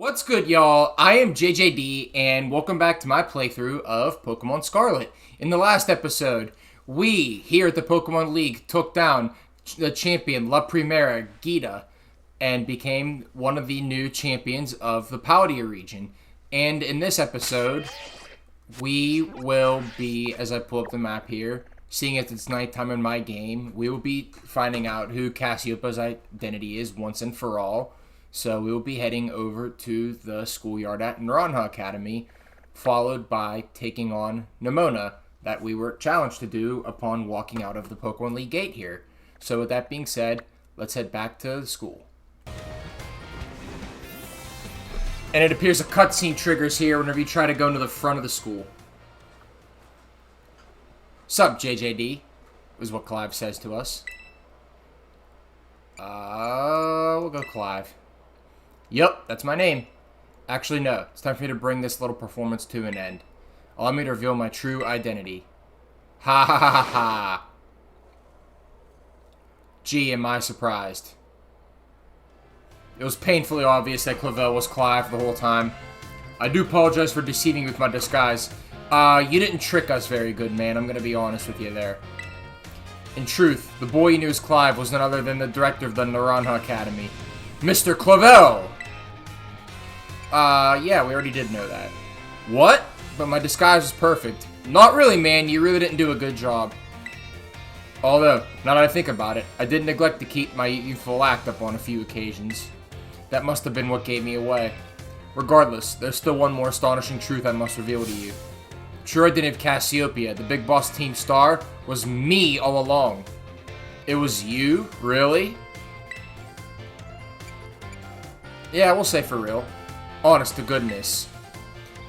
What's good, y'all? I am JJD, and welcome back to my playthrough of Pokemon Scarlet. In the last episode, we, here at the Pokemon League, took down the champion La Primera, Gita, and became one of the new champions of the Paldea region. And in this episode, we will be, as I pull up the map here, seeing as it's nighttime in my game, we will be finding out who Cassiopeia's identity is once and for all. So we will be heading over to the schoolyard at Naranja Academy, followed by taking on Nemona, that we were challenged to do upon walking out of the Pokemon League gate here. So with that being said, let's head back to the school. And it appears a cutscene triggers here whenever you try to go into the front of the school. Sup, JJD, is what Clive says to us. We'll go Clive. Yup, that's my name. Actually, no. It's time for me to bring this little performance to an end. Allow me to reveal my true identity. Ha ha ha ha ha. Gee, am I surprised. It was painfully obvious that Clavel was Clive the whole time. I do apologize for deceiving you with my disguise. You didn't trick us very good, man. I'm gonna be honest with you there. In truth, the boy you knew as Clive was none other than the director of the Naranja Academy, Mr. Clavel! Yeah, we already did know that. What? But my disguise was perfect. Not really, man. You really didn't do a good job. Although, now that I think about it, I did neglect to keep my youthful act up on a few occasions. That must have been what gave me away. Regardless, there's still one more astonishing truth I must reveal to you. The true identity of Casseopia, the big boss team star, was me all along. It was you? Really? Yeah, we'll say for real. Honest to goodness.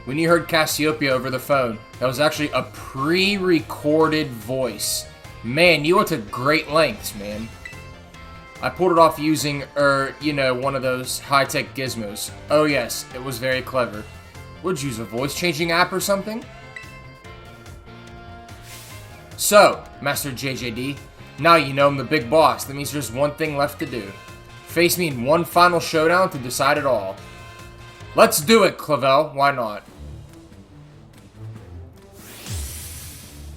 When you heard Casseopia over the phone, that was actually a pre-recorded voice. Man, you went to great lengths, man. I pulled it off using, one of those high-tech gizmos. Oh yes, it was very clever. Would you use a voice-changing app or something? So, Master JJD, now you know I'm the big boss. That means there's one thing left to do. Face me in one final showdown to decide it all. Let's do it, Clavel. Why not?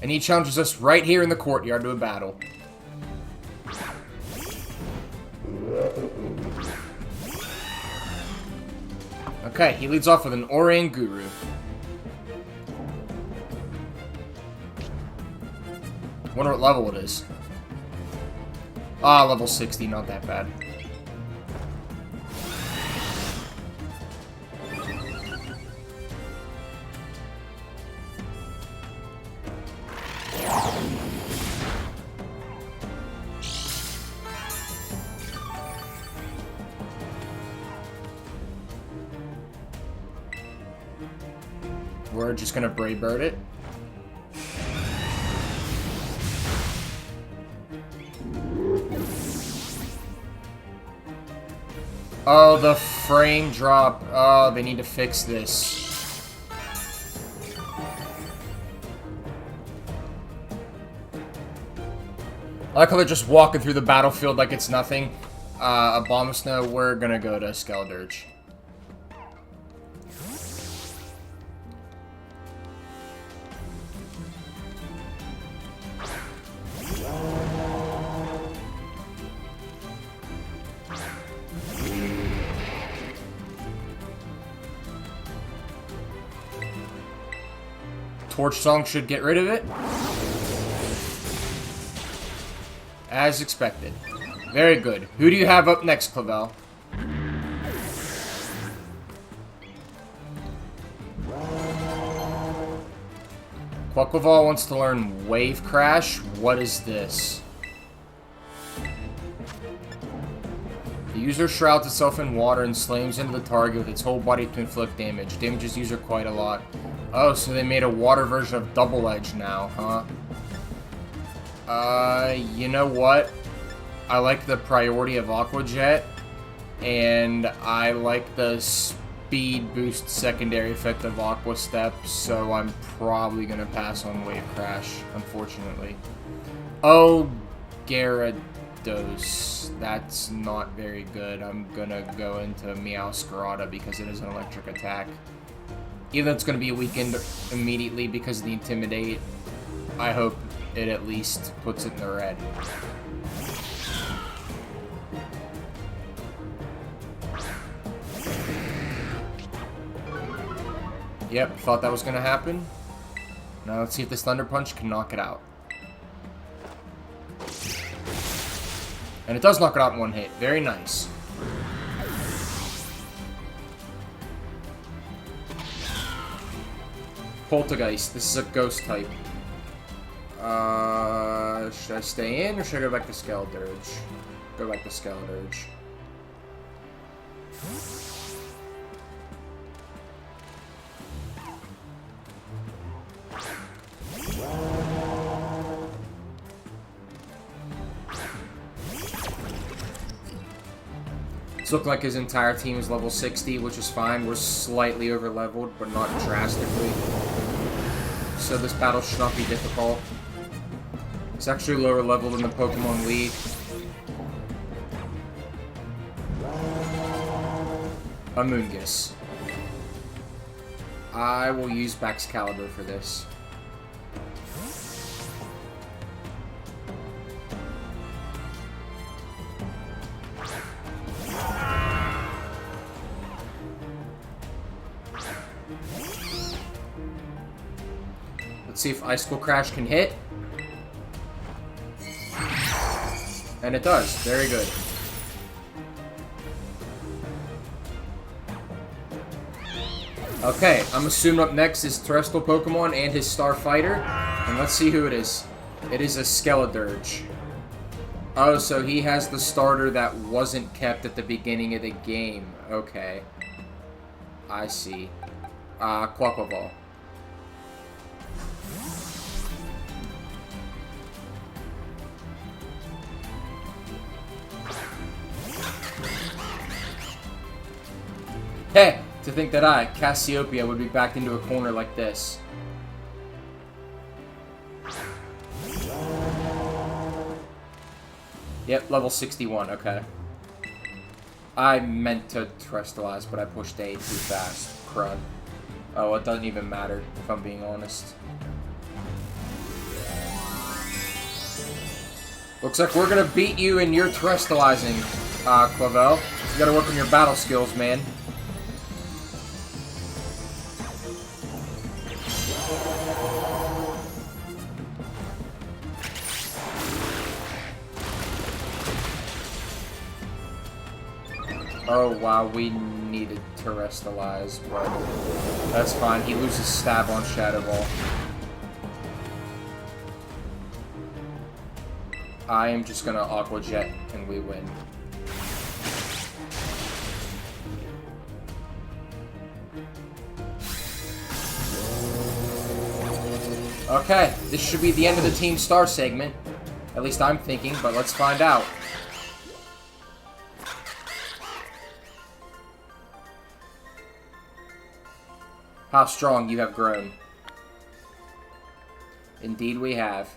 And he challenges us right here in the courtyard to a battle. Okay, he leads off with an Orang Guru. Wonder what level it is. Ah, level 60, not that bad. We're just gonna Brave Bird it. Oh, the frame drop. Oh, they need to fix this. I like how they're just walking through the battlefield like it's nothing. Abomasnow, we're gonna go to Skeldurge. Torch Song should get rid of it. As expected. Very good. Who do you have up next, Clavel? Quaquaval wants to learn Wave Crash. What is this? The user shrouds itself in water and slams into the target with its whole body to inflict damage. Damages user quite a lot. Oh, so they made a water version of Double Edge now, huh? You know what? I like the priority of Aqua Jet, and I like the speed boost secondary effect of Aqua Step, so I'm probably gonna pass on Wave Crash, unfortunately. Oh, Zapdos. That's not very good. I'm gonna go into Meowscarada because it is an electric attack. Even though it's gonna be weakened immediately because of the Intimidate, I hope it at least puts it in the red. Yep, thought that was gonna happen. Now let's see if this Thunder Punch can knock it out. And it does knock it out in one hit. Very nice. Poltergeist. This is a ghost type. Should I stay in or should I go back to Skeledirge? Go back to Skeledirge. It's looking like his entire team is level 60, which is fine. We're slightly over leveled, but not drastically. So this battle should not be difficult. It's actually lower level than the Pokemon League. A Moongus. I will use Baxcalibur for this. Let's see if Icicle Crash can hit. And it does. Very good. Okay, I'm assuming up next is Terrestrial Pokemon and his Starfighter. And let's see who it is. It is a Skeledirge. Oh, so he has the starter that wasn't kept at the beginning of the game. Okay. I see. Quaquaval. Hey, to think that I, Casseopia, would be backed into a corner like this. Yep, level 61, okay. I meant to Terrestrialize, but I pushed A too fast. Crud. Oh, it doesn't even matter, if I'm being honest. Looks like we're gonna beat you in your Terrestrializing, Clavel. You gotta work on your battle skills, man. Oh, wow, we needed Terrestrialize, but that's fine. He loses Stab on Shadow Ball. I am just gonna Aqua Jet, and we win. Okay, this should be the end of the Team Star segment. At least I'm thinking, but let's find out. How strong you have grown. Indeed we have.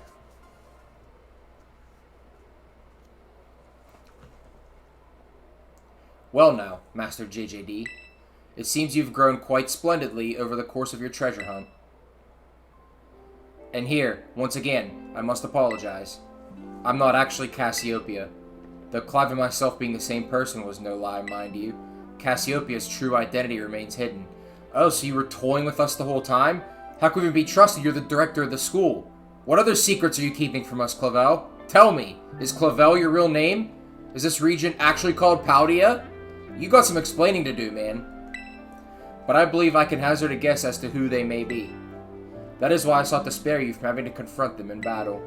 Well now, Master JJD. It seems you've grown quite splendidly over the course of your treasure hunt. And here, once again, I must apologize. I'm not actually Casseopia. Though Clive and myself being the same person was no lie, mind you, Casseopia's true identity remains hidden. Oh, so you were toying with us the whole time? How can we be trusted? You're the director of the school. What other secrets are you keeping from us, Clavel? Tell me, is Clavel your real name? Is this region actually called Paldea? You got some explaining to do, man. But I believe I can hazard a guess as to who they may be. That is why I sought to spare you from having to confront them in battle.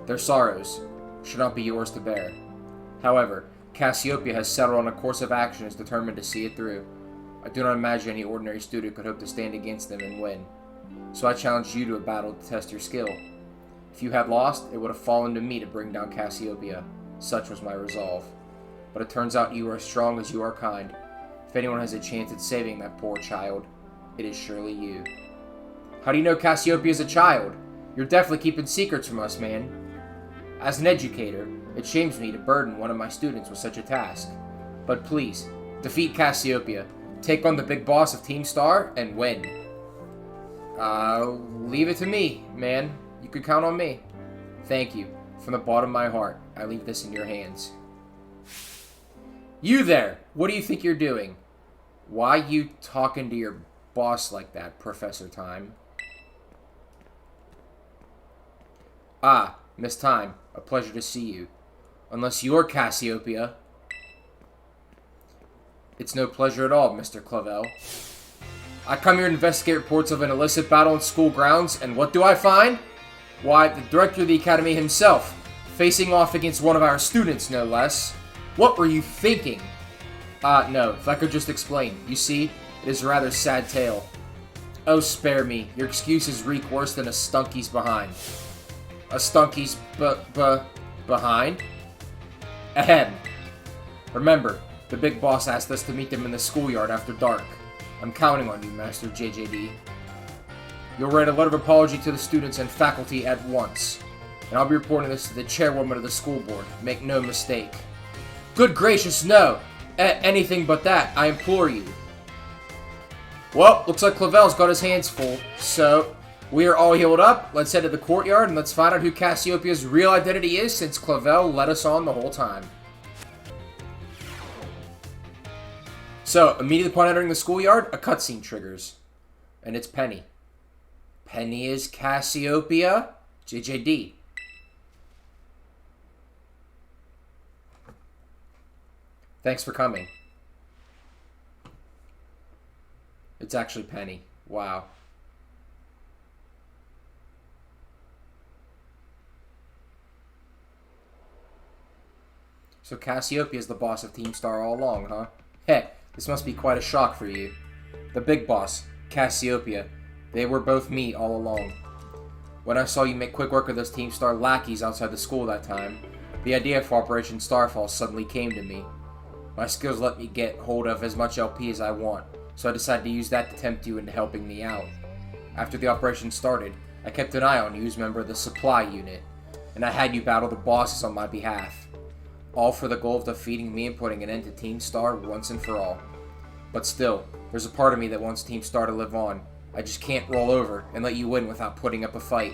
Their sorrows should not be yours to bear. However, Casseopia has settled on a course of action and is determined to see it through. I do not imagine any ordinary student could hope to stand against them and win. So I challenge you to a battle to test your skill. If you had lost, it would have fallen to me to bring down Casseopia. Such was my resolve. But it turns out you are as strong as you are kind. If anyone has a chance at saving that poor child, it is surely you. How do you know Casseopia is a child? You're definitely keeping secrets from us, man. As an educator, It shames me to burden one of my students with such a task. But please, defeat Casseopia, take on the big boss of Team Star, and win. Leave it to me, man. You could count on me. Thank you. From the bottom of my heart, I leave this in your hands. You there! What do you think you're doing? Why you talking to your boss like that, Professor Time? Ah, Miss Time. A pleasure to see you. Unless you're Casseopia. It's no pleasure at all, Mr. Clavel. I come here to investigate reports of an illicit battle in school grounds, and what do I find? Why, the director of the academy himself, facing off against one of our students, no less. What were you thinking? No, if I could just explain. You see, it is a rather sad tale. Oh, spare me. Your excuses reek worse than a stunky's behind. A stunky's behind? Ahem. Remember, the big boss asked us to meet them in the schoolyard after dark. I'm counting on you, Master JJD. You'll write a letter of apology to the students and faculty at once. And I'll be reporting this to the chairwoman of the school board. Make no mistake. Good gracious, no! Anything but that, I implore you. Well, looks like Clavel's got his hands full. So, we are all healed up. Let's head to the courtyard and let's find out who Casseopia's real identity is, since Clavel led us on the whole time. So, immediately upon entering the schoolyard, a cutscene triggers. And it's Penny. Penny is Casseopia. JJD. Thanks for coming. It's actually Penny. Wow. So Casseopia is the boss of Team Star all along, huh? Heck, this must be quite a shock for you. The big boss, Casseopia, they were both me all along. When I saw you make quick work of those Team Star lackeys outside the school that time, the idea for Operation Starfall suddenly came to me. My skills let me get hold of as much LP as I want, so I decided to use that to tempt you into helping me out. After the operation started, I kept an eye on you as a member of the supply unit, and I had you battle the bosses on my behalf. All for the goal of defeating me and putting an end to Team Star once and for all. But still, there's a part of me that wants Team Star to live on. I just can't roll over and let you win without putting up a fight.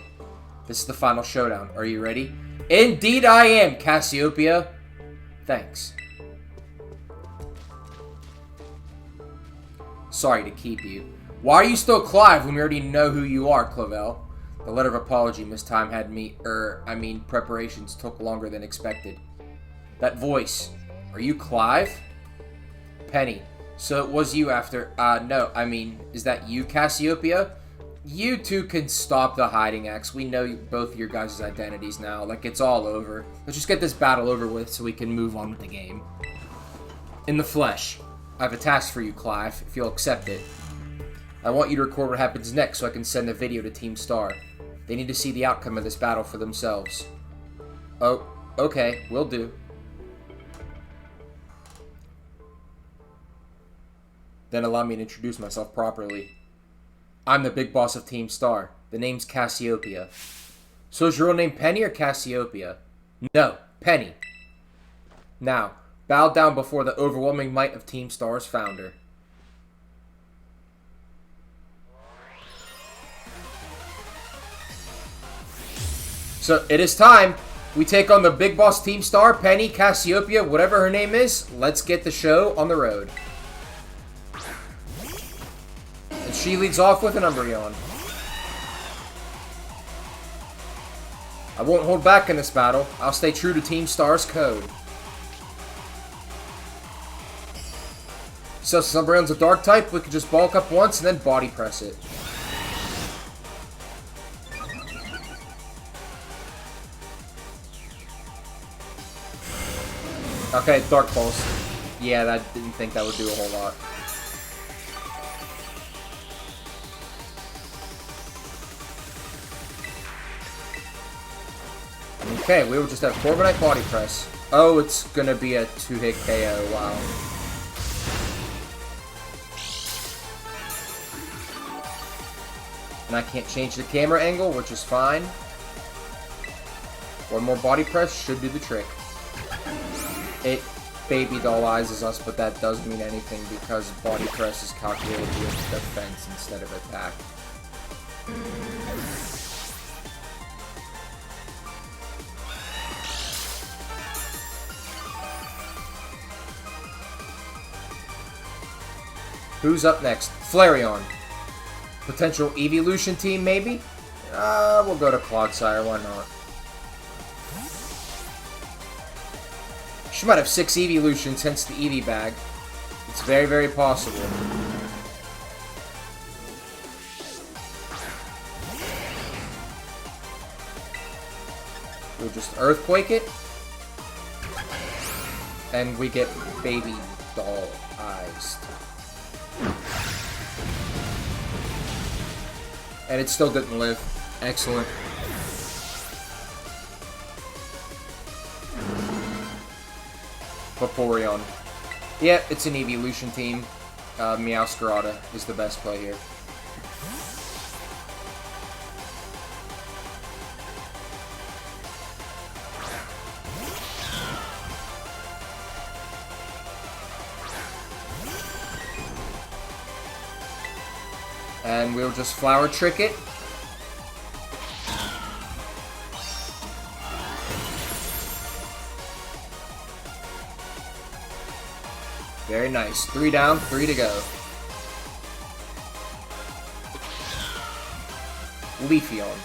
This is the final showdown. Are you ready? Indeed I am, Casseopia! Thanks. Sorry to keep you. Why are you still Clive when we already know who you are, Clavel? The letter of apology Miss Time had preparations took longer than expected. That voice. Are you Clive? Penny. So it was you after, is that you, Casseopia? You two can stop the hiding acts. We know both your guys' identities now. Like, it's all over. Let's just get this battle over with so we can move on with the game. In the flesh. I have a task for you, Clive, if you'll accept it. I want you to record what happens next so I can send a video to Team Star. They need to see the outcome of this battle for themselves. Oh, okay, will do. Then allow me to introduce myself properly. I'm the big boss of Team Star. The name's Casseopia. So is your real name Penny or Casseopia? No, Penny. Now, bow down before the overwhelming might of Team Star's founder. So, it is time. We take on the big boss Team Star, Penny, Casseopia, whatever her name is. Let's get the show on the road. And she leads off with an Umbreon. I won't hold back in this battle. I'll stay true to Team Star's code. So since Umbreon's a dark type, we can just bulk up once and then body press it. Okay, Dark Pulse. Yeah, I didn't think that would do a whole lot. Okay, we will just have Corviknight Body Press. Oh, it's gonna be a 2-hit KO, wow. And I can't change the camera angle, which is fine. One more Body Press should do the trick. It baby dollizes us, but that doesn't mean anything because body press is calculated with defense instead of attack. Who's up next? Flareon. Potential evolution team, maybe? We'll go to Clodsire, why not? She might have 6 evolutions, hence the Eevee bag. It's very, very possible. We'll just Earthquake it. And we get baby doll-ized. And it still didn't live. Excellent. Vaporeon. Yeah, it's an evolution team. Meowscarada is the best play here. And we'll just Flower Trick it. Very nice. 3 down, 3 to go. Leafeon.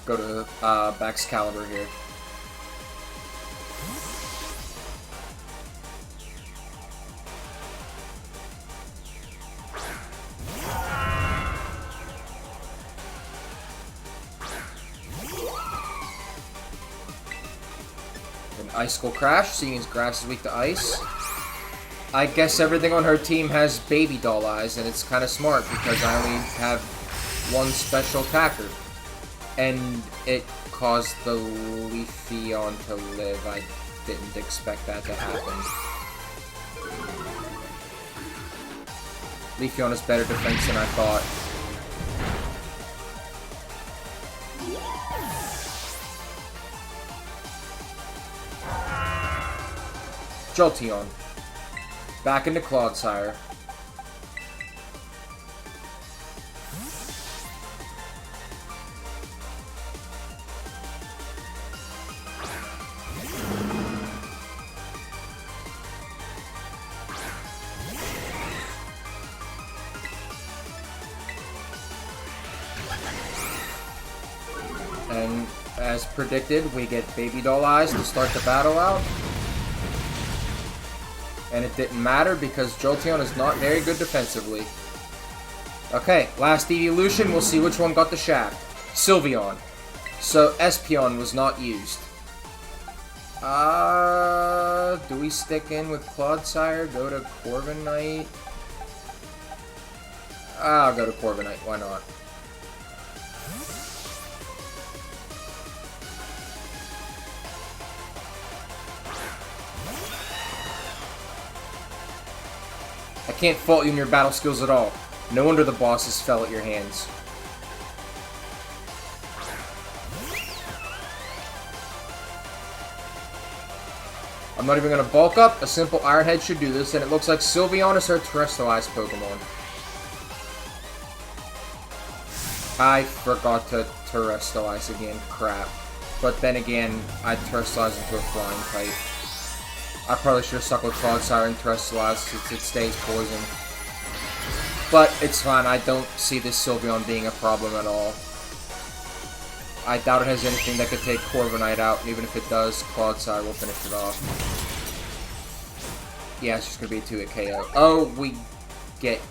Go to Baxcalibur here. Icicle Crash, seeing as grass is weak to ice. I guess everything on her team has baby doll eyes, and it's kind of smart because I only have one special attacker. And it caused the Leafeon to live. I didn't expect that to happen. Leafeon has better defense than I thought. Jolteon. Back into Clodsire. And as predicted, we get Baby Doll Eyes to start the battle out. And it didn't matter because Jolteon is not very good defensively. Okay, last evolution, we'll see which one got the shaft. Sylveon. So Espeon was not used. Do we stick in with Clodsire? Go to Corviknight? I'll go to Corviknight, why not? I can't fault you in your battle skills at all. No wonder the bosses fell at your hands. I'm not even going to bulk up. A simple Iron Head should do this, and it looks like Sylveon is her Terrestrialized Pokemon. I forgot to Terrestrialize again. Crap. But then again, I Terrestrialized into a Flying type. I probably should have stuck with Clodsire and Terrestrialized since it stays poison. But it's fine, I don't see this Sylveon being a problem at all. I doubt it has anything that could take Corviknight out, and even if it does, Clodsire will finish it off. Yeah, it's just going to be a 2-hit KO. Oh, we get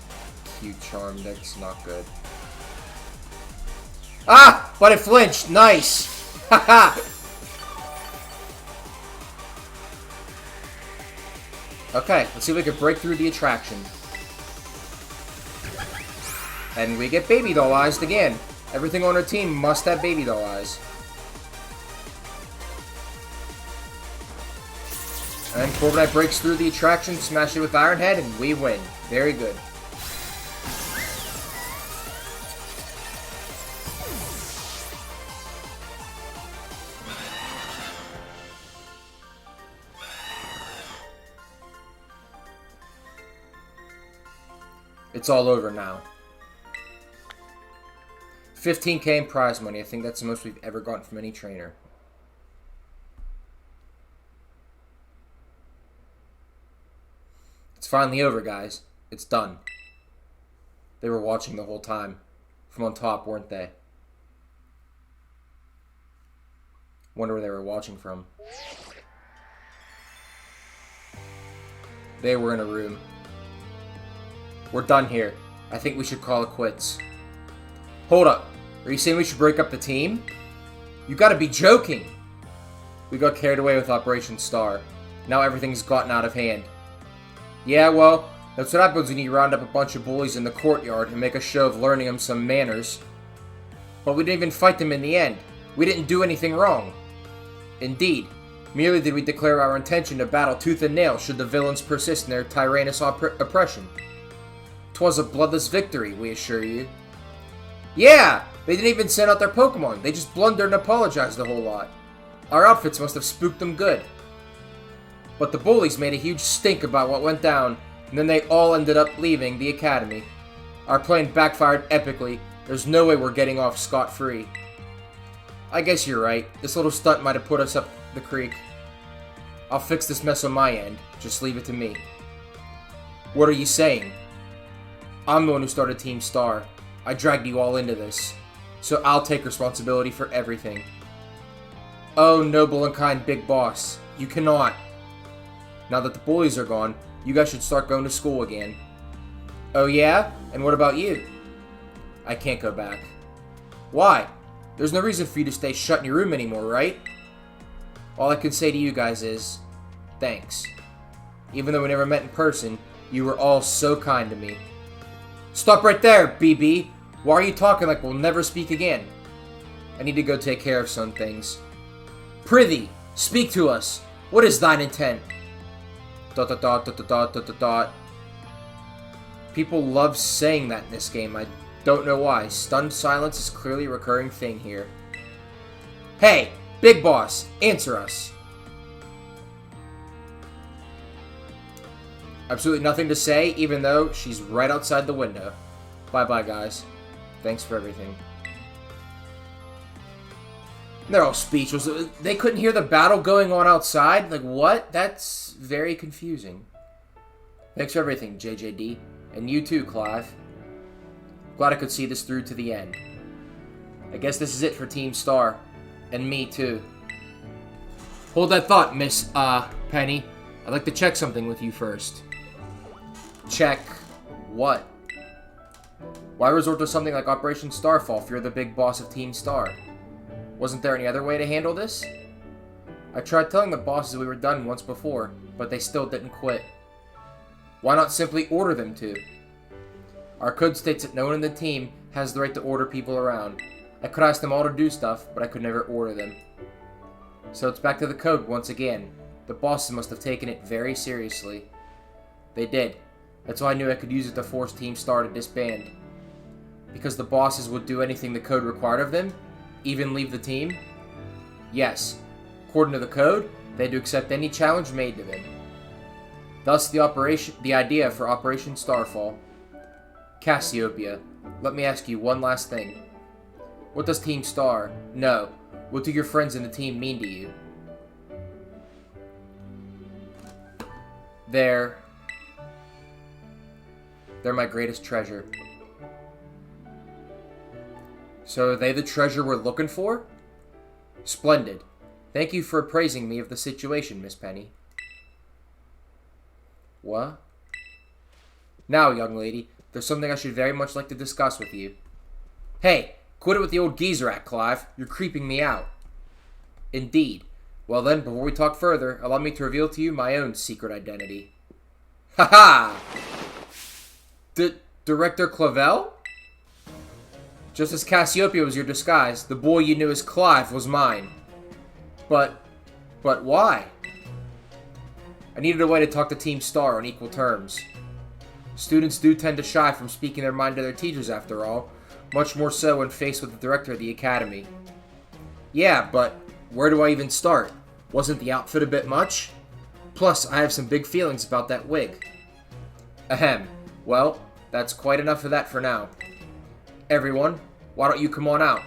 Q-Charmed, that's not good. Ah! But it flinched! Nice! Haha! Okay, let's see if we can break through the attraction. And we get Baby Doll Eyes again. Everything on our team must have Baby Doll Eyes. And Corviknight breaks through the attraction, smash it with Iron Head, and we win. Very good. It's all over now. 15K in prize money. I think that's the most we've ever gotten from any trainer. It's finally over, guys. It's done. They were watching the whole time. From on top, weren't they? Wonder where they were watching from. They were in a room. We're done here. I think we should call it quits. Hold up. Are you saying we should break up the team? You gotta be joking. We got carried away with Operation Star. Now everything's gotten out of hand. Yeah, well, that's what happens when you round up a bunch of bullies in the courtyard and make a show of learning them some manners. But we didn't even fight them in the end. We didn't do anything wrong. Indeed, merely did we declare our intention to battle tooth and nail should the villains persist in their tyrannous oppression. 'Twas a bloodless victory, we assure you. Yeah! They didn't even send out their Pokemon. They just blundered and apologized a whole lot. Our outfits must have spooked them good. But the bullies made a huge stink about what went down, and then they all ended up leaving the academy. Our plan backfired epically. There's no way we're getting off scot-free. I guess you're right. This little stunt might have put us up the creek. I'll fix this mess on my end. Just leave it to me. What are you saying? I'm the one who started Team Star. I dragged you all into this. So I'll take responsibility for everything. Oh, noble and kind big boss. You cannot. Now that the bullies are gone, you guys should start going to school again. Oh yeah? And what about you? I can't go back. Why? There's no reason for you to stay shut in your room anymore, right? All I can say to you guys is, thanks. Even though we never met in person, you were all so kind to me. Stop right there, BB! Why are you talking like we'll never speak again? I need to go take care of some things. Prithee, speak to us. What is thine intent? ... People love saying that in this game. I don't know why. Stunned silence is clearly a recurring thing here. Hey, Big Boss, answer us. Absolutely nothing to say, even though she's right outside the window. Bye-bye, guys. Thanks for everything. They're all speechless. They couldn't hear the battle going on outside? Like, what? That's very confusing. Thanks for everything, JJD. And you too, Clive. Glad I could see this through to the end. I guess this is it for Team Star. And me, too. Hold that thought, Miss, Penny. I'd like to check something with you first. Check what? Why resort to something like Operation Starfall if you're the big boss of Team Star? Wasn't there any other way to handle this? I tried telling the bosses we were done once before, but they still didn't quit. Why not simply order them to? Our code states that no one in the team has the right to order people around. I could ask them all to do stuff, but I could never order them. So it's back to the code once again. The bosses must have taken it very seriously. They did. That's why I knew I could use it to force Team Star to disband. Because the bosses would do anything the code required of them? Even leave the team? Yes. According to the code, they had to accept any challenge made to them. Thus the idea for Operation Starfall. Casseopia, let me ask you one last thing. What does Team Star, no, what do your friends in the team mean to you? They're my greatest treasure. So are they the treasure we're looking for? Splendid. Thank you for appraising me of the situation, Miss Penny. What? Now, young lady, there's something I should very much like to discuss with you. Hey, quit it with the old geezer act, Clive. You're creeping me out. Indeed. Well then, before we talk further, allow me to reveal to you my own secret identity. Ha-ha! Director Clavel? Just as Casseopia was your disguise, the boy you knew as Clive was mine. But why? I needed a way to talk to Team Star on equal terms. Students do tend to shy from speaking their mind to their teachers, after all, much more so when faced with the director of the academy. Yeah, but where do I even start? Wasn't the outfit a bit much? Plus, I have some big feelings about that wig. Ahem. Well, That's quite enough of that for now. Everyone, why don't you come on out?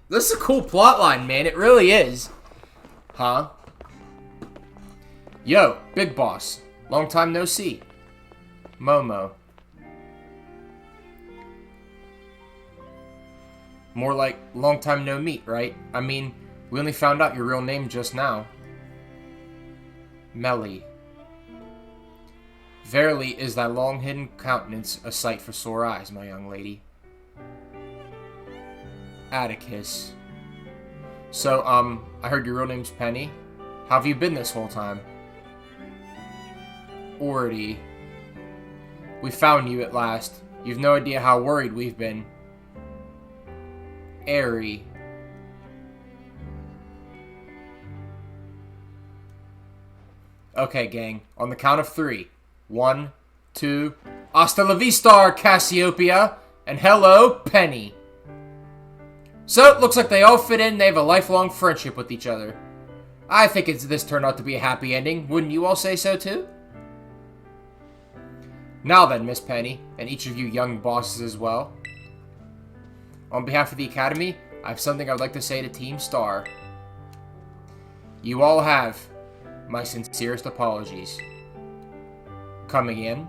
This is a cool plotline, man. It really is. Huh? Yo, Big Boss. Long time no see. Momo. More like long time no meet, right? I mean, we only found out your real name just now. Melly. Verily is thy long-hidden countenance a sight for sore eyes, my young lady. Atticus. So, I heard your real name's Penny. How have you been this whole time? Ordy. We found you at last. You've no idea how worried we've been. Airy. Okay, gang. On the count of 3. 1, 2... Hasta la vista, Casseopia! And hello, Penny! So, it looks like they all fit in and they have a lifelong friendship with each other. I think this turned out to be a happy ending. Wouldn't you all say so, too? Now then, Miss Penny, and each of you young bosses as well. On behalf of the Academy, I have something I would like to say to Team Star. You all have my sincerest apologies. Coming in.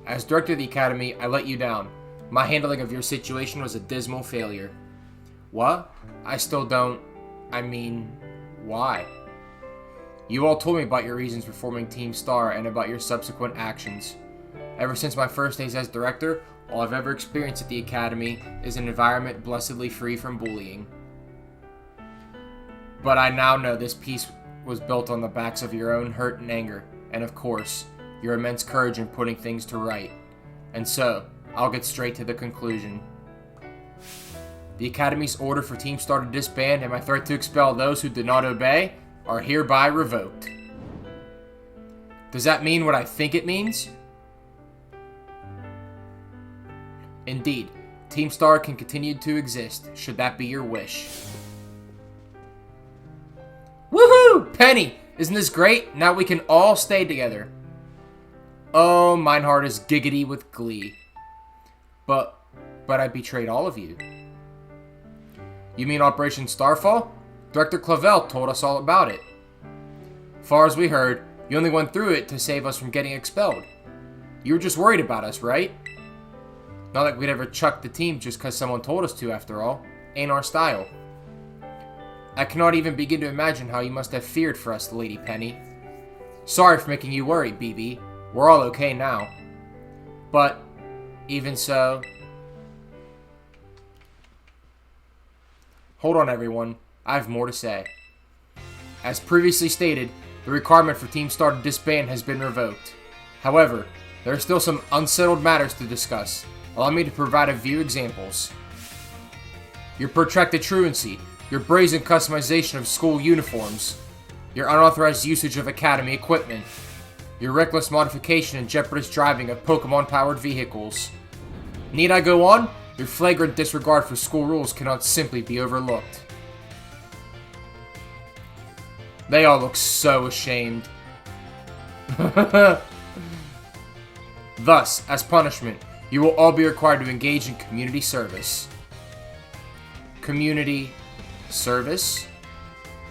As Director of the Academy, I let you down. My handling of your situation was a dismal failure. What? I still don't... I mean... why? You all told me about your reasons for forming Team Star and about your subsequent actions. Ever since my first days as Director, all I've ever experienced at the Academy is an environment blessedly free from bullying. But I now know this peace was built on the backs of your own hurt and anger, and of course, your immense courage in putting things to right. And so, I'll get straight to the conclusion. The Academy's order for Team Star to disband and my threat to expel those who did not obey are hereby revoked. Does that mean what I think it means? Indeed, Team Star can continue to exist, should that be your wish. Woohoo! Penny! Isn't this great? Now we can all stay together. Oh, mine heart is giggity with glee. But I betrayed all of you. You mean Operation Starfall? Director Clavel told us all about it. Far as we heard, you only went through it to save us from getting expelled. You were just worried about us, right? Not like we'd ever chuck the team just because someone told us to, after all. Ain't our style. I cannot even begin to imagine how you must have feared for us, Lady Penny. Sorry for making you worry, BB. We're all okay now. But, even so... Hold on, everyone. I have more to say. As previously stated, the requirement for Team Star to disband has been revoked. However, there are still some unsettled matters to discuss. Allow me to provide a few examples. Your protracted truancy, your brazen customization of school uniforms, your unauthorized usage of Academy equipment, your reckless modification and jeopardous driving of Pokemon-powered vehicles. Need I go on? Your flagrant disregard for school rules cannot simply be overlooked. They all look so ashamed. Thus, as punishment, you will all be required to engage in community service. Community service?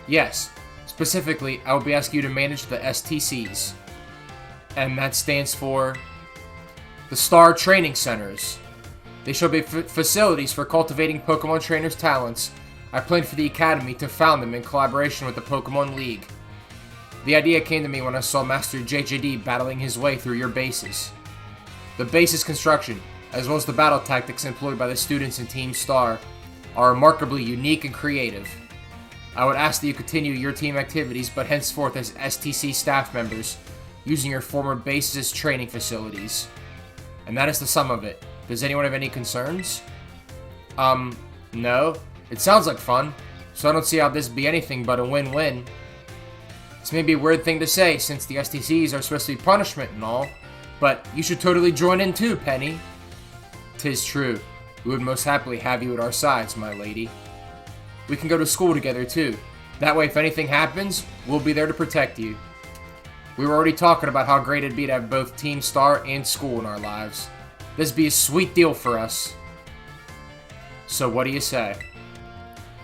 Yes. Specifically, I will be asking you to manage the STCs. And that stands for the Star Training Centers. They shall be facilities for cultivating Pokemon trainers' talents. I plan for the Academy to found them in collaboration with the Pokemon League. The idea came to me when I saw Master JJD battling his way through your bases. The base's construction, as well as the battle tactics employed by the students in Team Star, are remarkably unique and creative. I would ask that you continue your team activities, but henceforth as STC staff members, using your former bases as training facilities. And that is the sum of it. Does anyone have any concerns? No. It sounds like fun, so I don't see how this would be anything but a win-win. This may be a weird thing to say, since the STCs are supposed to be punishment and all, but you should totally join in too, Penny. 'Tis true. We would most happily have you at our sides, my lady. We can go to school together too. That way, if anything happens, we'll be there to protect you. We were already talking about how great it'd be to have both Team Star and school in our lives. This'd be a sweet deal for us. So what do you say?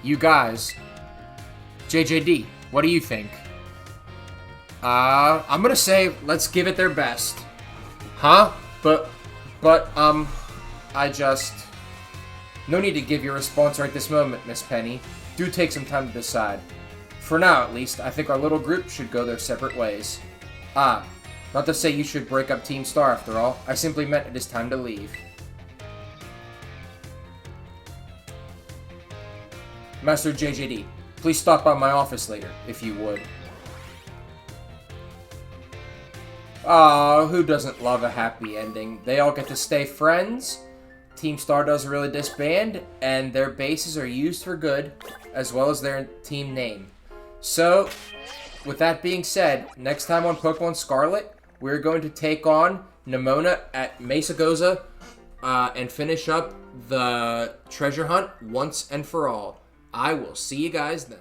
You guys, JJD, what do you think? I'm gonna say let's give it their best. Huh? But, no need to give your response right this moment, Miss Penny. Do take some time to decide. For now, at least, I think our little group should go their separate ways. Not to say you should break up Team Star after all. I simply meant it is time to leave. Master JJD, please stop by my office later, if you would. Who doesn't love a happy ending? They all get to stay friends, Team Star doesn't really disband, and their bases are used for good, as well as their team name. So, with that being said, next time on Pokemon Scarlet, we're going to take on Nemona at Mesagoza, and finish up the treasure hunt once and for all. I will see you guys then.